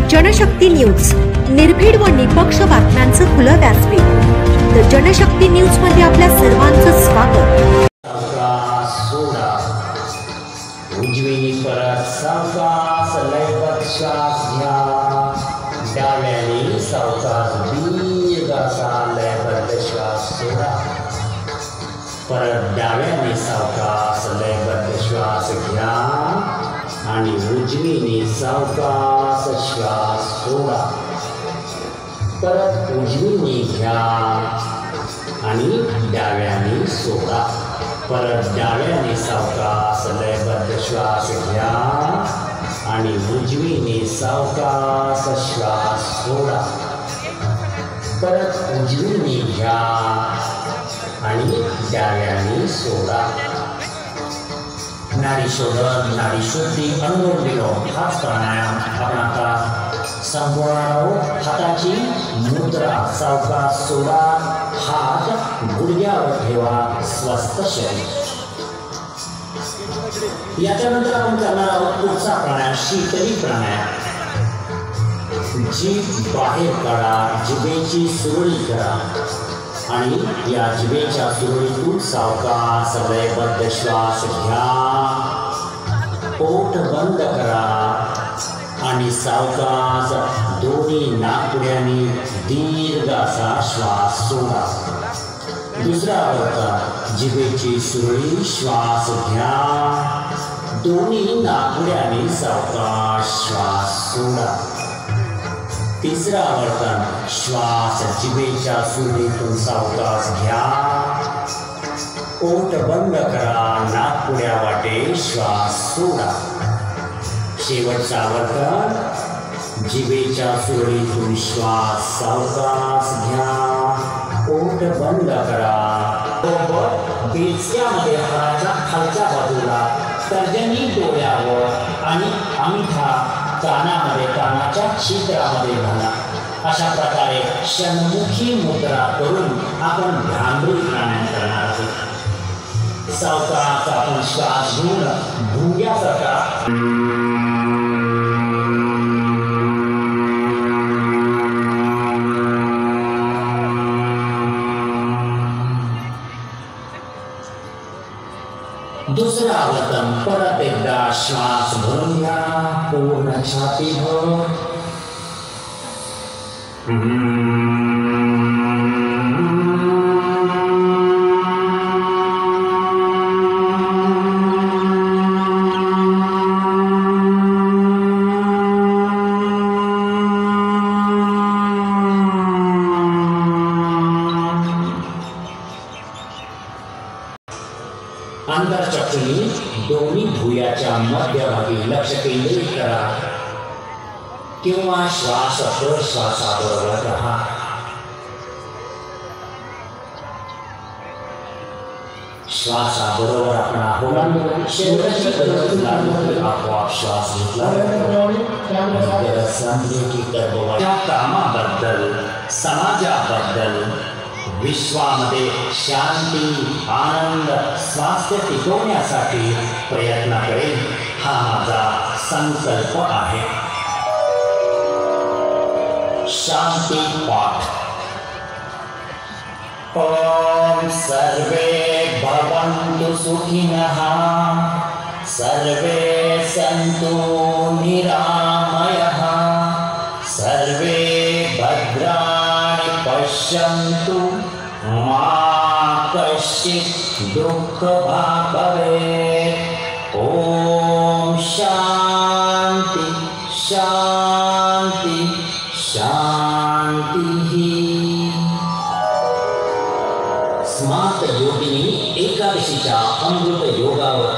Janshakti news, निर्भीड व निपक्ष बातम्यांचं खुलं व्यासपीठ. तर जनशक्ती न्यूज मध्ये आपल्या सर्वांचं स्वागत. उजवीनी परत सावकाश लयबद्ध श्वास घ्या. डाव्याने सावकाश दीर्घ असा लयबद्ध श्वास सोडा. परत डाव्याने सावकाश लयबद्ध श्वास घ्या आणि उजवीने सावकाश श्वास सोडा. परत उजवीने घ्या आणि डाव्याने सोडा. परत डाव्याने सावकाश लयबद्ध श्वास घ्या आणि उजवीने सावकाश श्वास सोडा. परत उजवीने घ्या आणि डाव्याने सोडा. नाडी शोधन, नाडी शुद्धी, अनुलोम विलोम हाच प्राणायाम आपण आता संपूर्ण हाताची मुद्रा सावकाश सोडा. हात गुडघ्यावर ठेवा. स्वस्थ शरीर. याच्यानंतर आपण करणार आहोत पुढचा प्राणायाम शीतली प्राणायाम. जीभ बाहेर काढा. जिभेची सुरळी करा आणि या जिभेच्या सुरळीतून सावकाश लयबद्ध श्वास घ्या. पोट बंद करा आणि सावकाश दोन्ही नाकपुड्यांनी दीर्घ असा श्वास सोडा. दुसरा वर्त जिभेची सुरळी श्वास घ्या. दोन्ही नाकपुड्यांनी सावकाश श्वास सोडा. तिसरा वर्तन श्वास जिभेच्या सुरळीतून सावकाश घ्या. पोट बंद करा. नाकपुड्या वाटे श्वास सोडा. शेवटचा वर्तन जिभेच्या सुरळीतून श्वास सावकाश घ्या. पोट बंद करा. बेचक्यामध्ये हाताच्या खालच्या बाजूला, तर्जनी डोळ्यावर आणि अंगठा कानामध्ये, कानाच्या छिद्रामध्ये घाला. अशा प्रकारे षण्मुखी मुद्रा करून आपण भ्रामरी प्राणायाम करणार आहोत. सावकाश आपण श्वास घेऊन भुंग्यासारखा दुसरा वर्तन परत एकदा श्वास भरून घ्या. पूर्ण छाती भर. अंतरचक्षुनी दोन्ही भुयाच्या मध्यभागी लक्ष केंद्रित करा किंवा श्वास प्रश्वासाबरोबर राहा. श्वासाबरोबर आपण आहोलांना शरीराची गरज लागली आपोआप श्वास घेतला. कामाबद्दल, समाजाबद्दल, विश्वामध्ये शांती, आनंद, स्वास्थ्य टिकवण्यासाठी प्रयत्न करेन हा माझा संकल्प आहे. शांती पाठ. ओम सर्वे भवन्तु सुखिनः. सर्वे सन्तु निरामयः. सर्वे भद्राणि पश्यन्तु. मा कश्चित् दुःखभाग् भवेत्. ओम शांति शांति शांति. स्मार्त योगिनी एकादशीच्या अमृत योगावर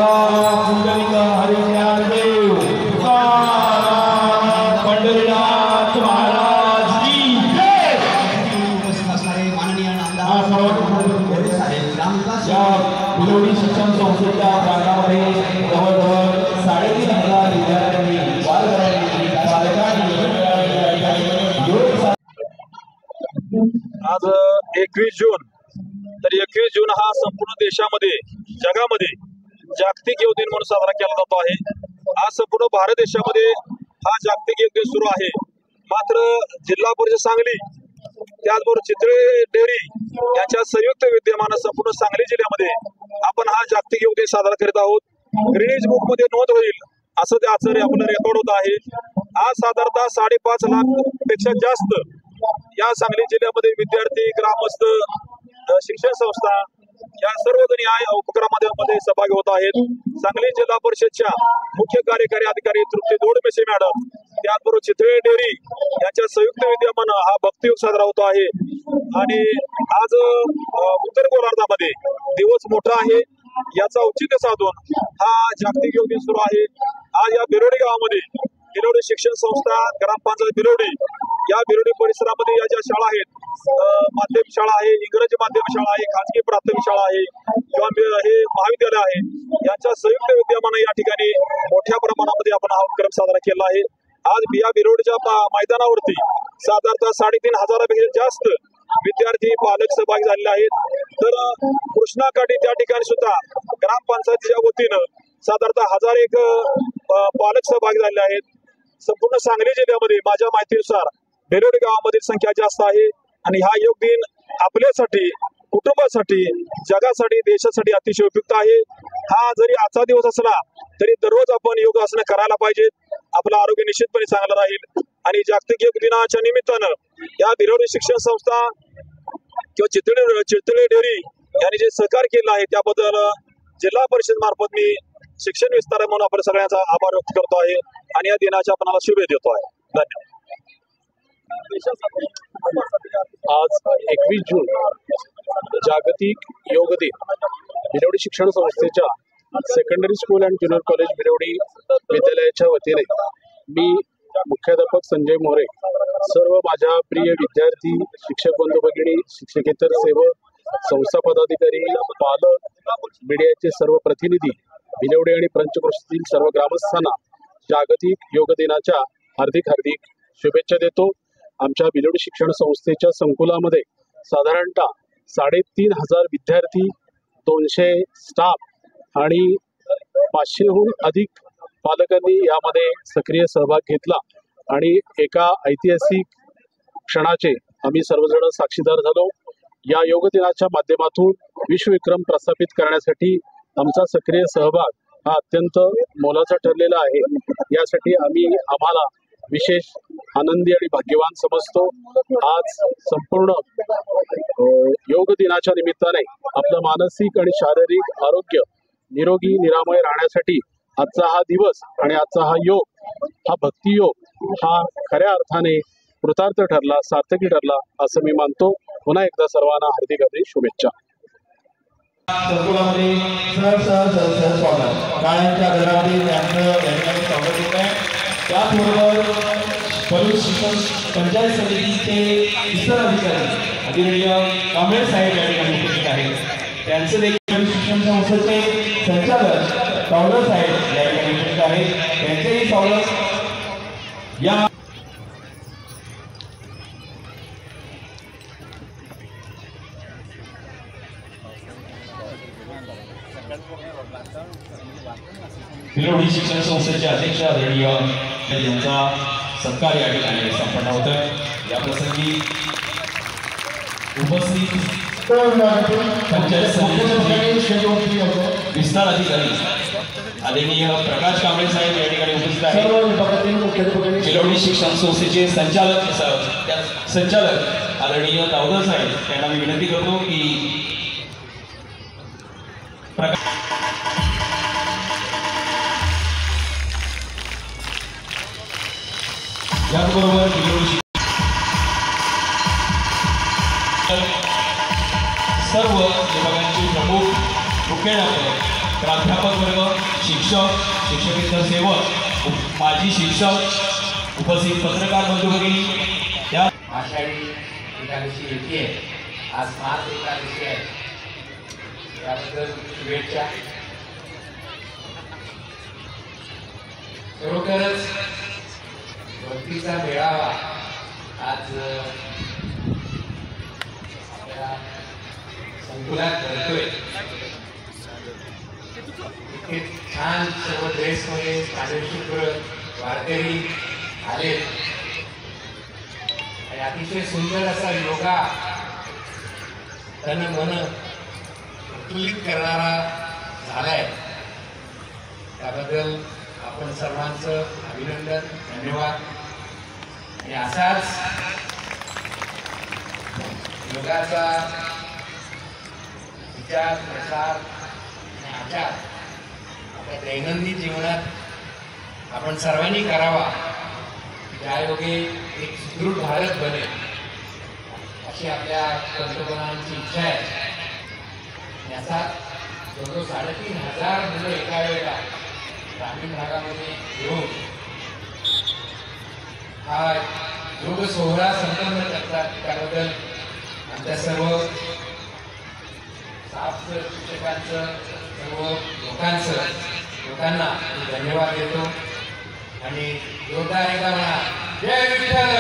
कुंडलिक हरिज्ञानदेव तुकाराम पंढरीनाथ महाराज की जय। उपस्थित असणारे माननीय हा नामदार साहेब रामदास या भिलवडी शिक्षण संस्थेच्या प्रांगणामध्ये जवळजवळ 3,500 विद्यार्थ्यांनी बालकांनी पालकांनी आज 21 जून तर 21 जून हा संपूर्ण देशामध्ये जगामध्ये जागतिक योग दिन म्हणून साजरा केला जातो आहे। आज संपूर्ण भारत देशामध्ये हा जागतिक योग दिन सुरू आहे। मात्र जिल्हा परिषद सांगली त्याचबरोबर चितळे डेअरी यांच्या संयुक्त विद्यमानं संपूर्ण सांगली जिल्ह्यामध्ये आपण हा जागतिक योग दिन साजरा करीत आहोत। ग्रीनिज बुक मध्ये नोंद होईल असं ते आचार्य आपलं रेकॉर्ड होत आहे। आज साधारणतः 5.5 लाख पेक्षा जास्त या सांगली जिल्ह्यामध्ये विद्यार्थी ग्रामस्थ शिक्षण संस्था या सर्वजणी या उपक्रमामध्ये सहभागी होत आहेत। सांगली जिल्हा परिषदच्या मुख्य कार्यकारी अधिकारी तृप्ती दोडमेसे मॅडम त्याचबरोबर चितळे डेअरी यांच्या संयुक्त विद्यमानं हा भक्तियोग साजरा होतो आहे। आणि आज उत्तर गोलार्धामध्ये दिवस मोठा आहे याचा औचित्य साधून हा जागतिक योग दिन सुरू आहे। आज या बिरोडी गावामध्ये बिरोडी शिक्षण संस्था ग्रामपंचायत बिरोडी या बिरोडी परिसरामध्ये या ज्या शाळा आहेत माध्यमिक शाळा आहे, इंग्रजी माध्यम शाळा आहे, खाजगी प्राथमिक शाळा आहे किंवा हे महाविद्यालय आहे यांच्या संयुक्त विद्यमानं या ठिकाणी मोठ्या प्रमाणामध्ये आपण हा उपक्रम साजरा केला आहे। आज या बिरोडीच्या मैदानावरती साधारणतः 3,500पेक्षा जास्त विद्यार्थी पालक सहभागी झालेले आहेत। तर कृष्णाकाठी त्या ठिकाणी सुद्धा ग्रामपंचायतीच्या वतीनं साधारणतः 1001 पालक सहभागी झालेले आहेत। संपूर्ण सांगली जिल्ह्यामध्ये माझ्या माहितीनुसार बिरोडी गावामधील संख्या जास्त आहे आणि हा योग दिन आपल्यासाठी कुटुंबासाठी जगासाठी देशासाठी अतिशय उपयुक्त आहे। हा जरी आजचा दिवस असला तरी दररोज आपण योगासनं करायला पाहिजेत। आपलं आरोग्य निश्चितपणे चांगलं राहील आणि जागतिक योग दिनाच्या निमित्तानं या बिरोडी शिक्षण संस्था किंवा चितळे डेअरी यांनी जे सहकार्य केलं आहे त्याबद्दल जिल्हा परिषद मार्फत मी शिक्षण विस्तार म्हणून आपण सगळ्यांचा आभार व्यक्त करतो आहे आणि या दिनाच्या आपल्याला शुभेच्छा देतो आहे। धन्यवाद। आज 21 जून जागतिक योग दिन भिलवडी शिक्षण संस्थेच्या secondary school and junior college Bhilwadi विद्यालयाच्या वतीने मी मुख्याध्यापक संजय मोरे सर्व माझ्या प्रिय विद्यार्थी शिक्षक बंधू भगिनी शिक्षकेतर सेवक संस्था पदाधिकारी पालक मीडियाचे सर्व प्रतिनिधी भिलवडी आणि पंचक्रोशीतील सर्व ग्रामस्थांना जागतिक योग दिनाच्या हार्दिक शुभेच्छा देतो। आमच्या भिलवडी शिक्षण संस्थेच्या संकुलामध्ये साधारणतः 3,500 विद्यार्थी 200 स्टाफ आणि 500हून अधिक पालकांनी यामध्ये सक्रिय सहभाग घेतला आणि एका ऐतिहासिक क्षणाचे आम्ही सर्वजण साक्षीदार झालो। या योग दिनाच्या माध्यमातून विश्वविक्रम प्रस्थापित करण्यासाठी आमचा सक्रिय सहभाग हा अत्यंत मोलाचा ठरलेला आहे। यासाठी आम्हाला विशेष आनंदी आणि भाग्यवान समजतो। आज संपूर्ण योग दिनाच्या निमित्ताने आपलं मानसिक आणि शारीरिक आरोग्य निरोगी निरामय राहण्यासाठी आजचा हा दिवस आणि आजचा हा योग हा भक्ती योग हा खऱ्या अर्थाने कृतार्थ ठरला, सार्थकी ठरला असं मी मानतो। पुन्हा एकदा सर्वांना हार्दिक शुभेच्छा। संकुलामध्ये सहर्ष स्वागत गाळ्यांच्या घरामध्ये त्यांचं या ठिकाणी स्वागत होत आहे। त्याचबरोबर पलूस शिक्षण पंचायत समितीचे इतर अधिकारी आदरणीय कांबळे साहेब या ठिकाणी उपस्थित आहेत। त्यांचे देखील शिक्षण संस्थेचे संचालक कावले साहेब या ठिकाणी उपस्थित आहेत। त्यांचेही स्वागत। या भिलवडी शिक्षण संस्थेचे अध्यक्ष आदरणीय यांचा सत्कार या ठिकाणी संपन्न होत आहे। या प्रसंगी उपस्थित पंचायत समितीचे विस्तार अधिकारी आदरणीय प्रकाश कांबळे साहेब या ठिकाणी उपस्थित आहेत। भिलवडी शिक्षण संस्थेचे संचालक आदरणीय दाऊदर साहेब यांना मी विनंती करतो की याचबरोबर सर्व विभागांचे प्रमुख मुख्याध्यापक प्राध्यापक वर्ग, शिक्षक, शिक्षकेतर सेवक, माजी शिक्षक, उपस्थित पत्रकार बंधूभगिनी, या आषाढी एकादशी येते. आज महान एकादशी आहे. त्याबद्दल शुभेच्छा. खरोखरच भक्तीचा मेळावा आज आपल्या संकुलात भरतोय. इतके छान सर्व ड्रेसमध्ये साधेशुभ्र वारकरी आलेत आणि अतिशय सुंदर असा योगा तन मन प्रफुल्लित करणारा झालाय. त्याबद्दल आपण सर्वांचं अभिनंदन, धन्यवाद. आणि असाच योगाचा विचार, प्रसार आणि आचार आपल्या दैनंदिन जीवनात आपण सर्वांनी करावा. ज्यायोगे एक सुदृढ भारत बनेल अशी आपल्या पंतप्रधानांची इच्छा आहे. याचा जवळजवळ 3,500 मुलं एका वेळेला ग्रामीण भागामध्ये येऊन हा योग सोहळा संपन्न करतात. त्याबद्दल आमच्या सर्व स्टाफ शिक्षकांचं, सर्व लोकांना मी धन्यवाद देतो. आणि जोरदार एकदा म्हणा, जय विठ्ठल.